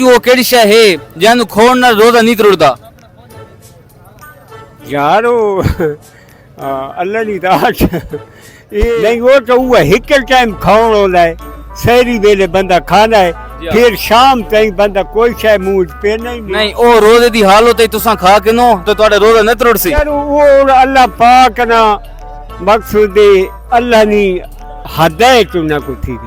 वो केड़ी शय है जैनू खोण नाल रोजा नहीं त्रुटदा? यार अल्लाह दी दात नहीं वो तो हुआ हिक टाइम खाण होंदा है सहरी वेले बंदा खाना है फिर शाम ताईं बंदा कोई शय मुंह च पेना ही नहीं ओ रोजे दी हालत है तुसा खा के नो तो ਤੁਹਾਡਾ रोजा न त्रुटसी। यार वो अल्लाह पाक ना मकसूद अल्लाह नी हदायत ना को थी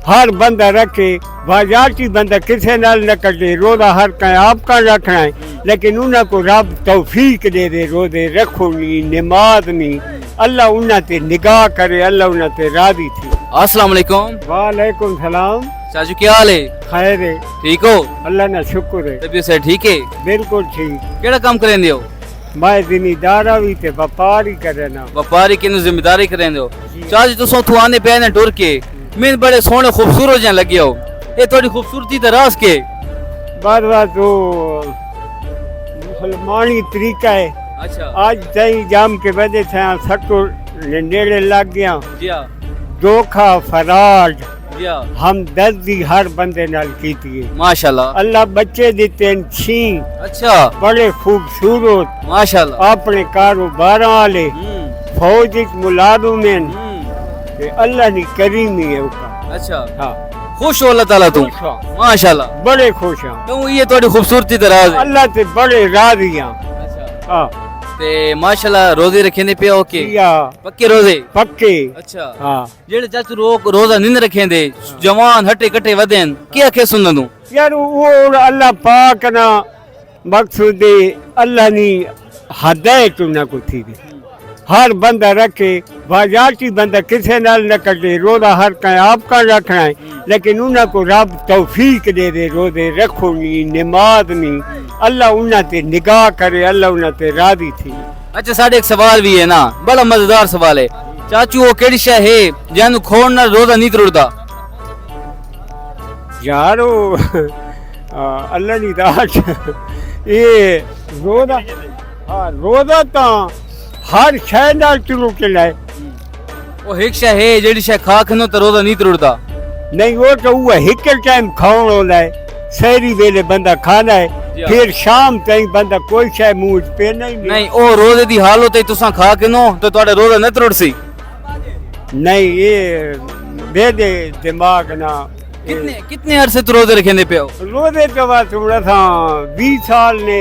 हर बंदा रखे बाजारती बंदा किसे नाल न कटे रोजा हर का आपका रखना है लेकिन उन्हें को रब तौफीक दे दे रोजे रखो नी नमाज नी अल्लाह उन्हें ते निगाह करे अल्लाह उन्हें ते राजी थी। अस्सलाम वालेकुम। वालेकुम सलाम। चाचू क्या हाल है? खैर है ठीक हो? अल्लाह ना शुक्र है तबीयत से ठीक है? बिल्कुल ठीक। केड़ा काम करेंदे हो? मैं जिमीदारा भी ते व्यापारी करना। व्यापारी किनु जिम्मेदारी करेंदे हो? चाचू तुसो तू आने पे ने टुर के मैं बड़े सोने खूबसूरत जन लगे हो ये थोड़ी खूबसूरती दा राज के बार बार तो मुसलमानी तरीका है। अच्छा आज तई जाम के वजह से सको नेड़े लग गया जी हां धोखा फराड जी हां हमदर्दी हर बंदे नाल कीती है माशाल्लाह। अल्लाह बच्चे दिते छी अच्छा बड़े खूबसूरत माशाल्लाह अपने कारोबार वाले फौज मुलाजिम हैं ते अल्लाह नी करीमी है उका। अच्छा हाँ खुश हो अल्लाह ताला तू खुश हाँ। माशाल्लाह बड़े खुश हैं तो ये थोड़ी खूबसूरती दा राज है। अल्लाह ते बड़े राजी हैं। अच्छा हाँ ते माशाल्लाह रोजे रखेंदे पे हो के या पक्के रोजे? पक्के। अच्छा हाँ जेड़े चाचू रोजा निंद रखेंदे जवान हटे कटे वदेन क्या के सुन तू? यार वो अल्लाह पाक ना मकसूद अल्लाह नी हदायत ना को थी हर बंदा रखे बाजारती बंदा किसे नाल न कटे रोजा हर का आपका रखना है लेकिन उन्हें को रब तौफीक दे दे रोजे रखो नी नमाज नी अल्लाह उन्हें ते निगाह करे अल्लाह उन्हें ते राजी थी। अच्छा साढ़े एक सवाल भी है ना बड़ा मजेदार सवाल है चाचू वो केड़ी शय है जैनू खोण नाल रोजा नहीं त्रुटदा? यार अल्लाह दी दात ये रोजा हाँ रोजा तो हर शय नाल त्रुटना है। वो एक शय है जेड़ी शय खा के नो तो रोजा नहीं त्रुटदा? नहीं वो तो हुआ हिक टाइम खाण होंदा है सहरी वेले बंदा खाना है फिर शाम ताईं बंदा कोई शय मुंह च पेना ही नहीं ओ रोजे दी हालत है तुसा खा के नो तो ਤੁਹਾਡਾ रोजा न त्रुटसी। नहीं ये बेदे दिमाग ना कितने कितने अरसे तू रोजे रखेंदे पे हो? रोजे तो बस थोड़ा था 20 साल ने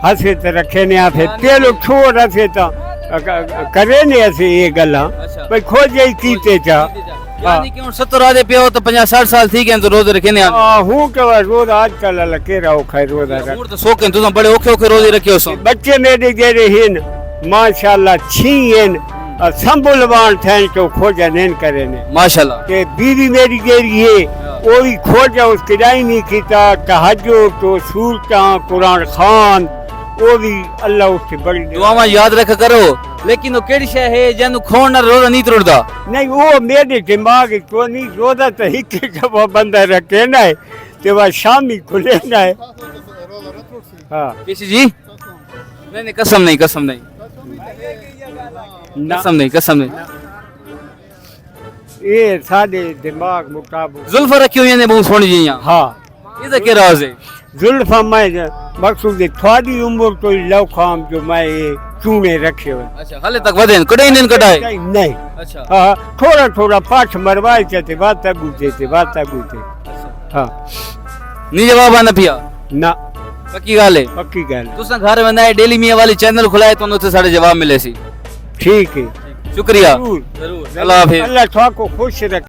हसे ते रखे ने आथे पेलो छोड़ हसे तो करे ने ऐसे ये गल्ला भाई खोजे ही कीते चा यानी कि 70 आदे पे हो तो 50-60 साल थी गए तो रोजे रखेने आ हूं के रोज आजकल लके रहो खाए रोजा रख तो सोके तुसा बड़े ओखे ओखे रोजे रखे हो बच्चे मेरे जेरे हिन माशाल्लाह छी हिन संभलवान थे तो खोजा नहीं करे ने माशाल्लाह के बीवी मेरी गेरी है वो भी खोजा उसकी राई नहीं कीता तहज्जुद तो सूरता कुरान खान वो भी अल्लाह उससे बड़ी दुआवा याद रखा करो लेकिन वो केड़ी शय है जैनू खोण नाल रोजा नहीं त्रुटदा? नहीं वो मेरे दिमाग को नहीं रोजा तो हिक जब बंदा रखे ना है ते वह शामी खुले ना है। हाँ किसी जी नहीं कसम नहीं कसम नहीं कसम नहीं ये साडे दिमाग मुताबिक जुल्फा रखी हुई ने बहुत सोहनी जियां। हाँ ये क्या राज है? जुल्फा मैं मकसूद थोड़ी उम्र तो लौखाम जो मैं चूने रखे हुए। अच्छा हाले तक वदे कड़े नहीं कटाए? नहीं अच्छा हाँ थोड़ा थोड़ा पाठ मरवाए चते बात गुजे हाँ नहीं जवाब आना पिया ना पक्की गाल है? पक्की गल तुसा घर में ना डेली मियां वाली चैनल खुलाए तो उनसे सारे जवाब मिले सी। ठीक है शुक्रिया जरूर अल्लाह हाफिज। अल्लाह को खुश रखे।